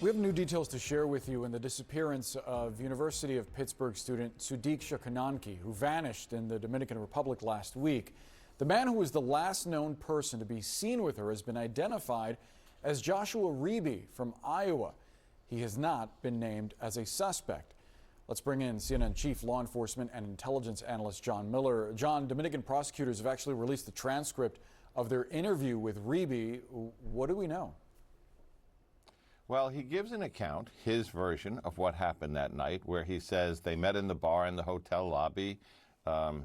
We have new details to share with you in the disappearance of University of Pittsburgh student Sudiksha Konanki, who vanished in the Dominican Republic last week. The man who was the last known person to be seen with her has been identified as Joshua Riibe from Iowa. He has not been named as a suspect. Let's bring in CNN Chief Law Enforcement and Intelligence Analyst John Miller. John, Dominican prosecutors have actually released the transcript of their interview with Riibe. What do we know? Well, he gives an account, his version of what happened that night, where he says they met in the bar in the hotel lobby,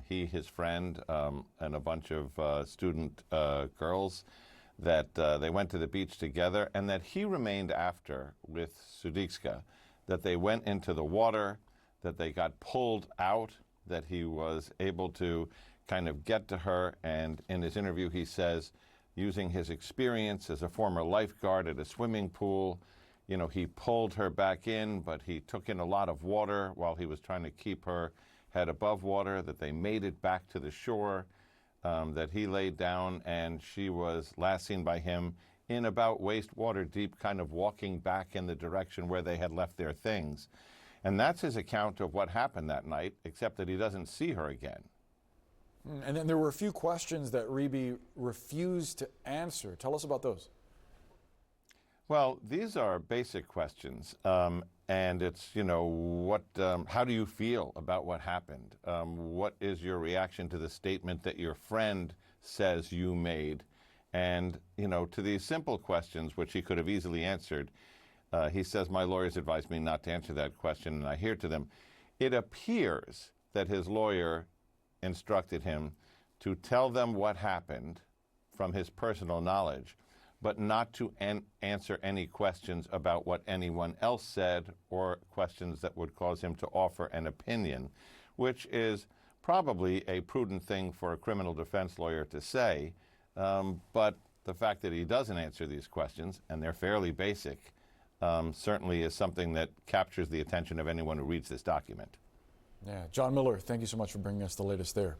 he, his friend, and a bunch of student girls, that they went to the beach together, and that he remained after with Sudiksha, that they went into the water, that they got pulled out, that he was able to kind of get to her, and in his interview he says, using his experience as a former lifeguard at a swimming pool, you know, he pulled her back in, but he took in a lot of water while he was trying to keep her head above water, that they made it back to the shore, that he laid down and she was last seen by him in about waist-water deep, kind of walking back in the direction where they had left their things. And that's his account of what happened that night, except that he doesn't see her again. And then there were a few questions that Riibe refused to answer. Tell us about those. Well, these are basic questions, and it's, you know, how do you feel about what happened? What is your reaction to the statement that your friend says you made? And, you know, to these simple questions, which he could have easily answered, he says, my lawyers advised me not to answer that question, and I adhere to them. It appears that his lawyer instructed him to tell them what happened from his personal knowledge, but not to answer any questions about what anyone else said or questions that would cause him to offer an opinion, which is probably a prudent thing for a criminal defense lawyer to say. But the fact that he doesn't answer these questions, and they're fairly basic, certainly is something that captures the attention of anyone who reads this document. Yeah, John Miller, thank you so much for bringing us the latest there.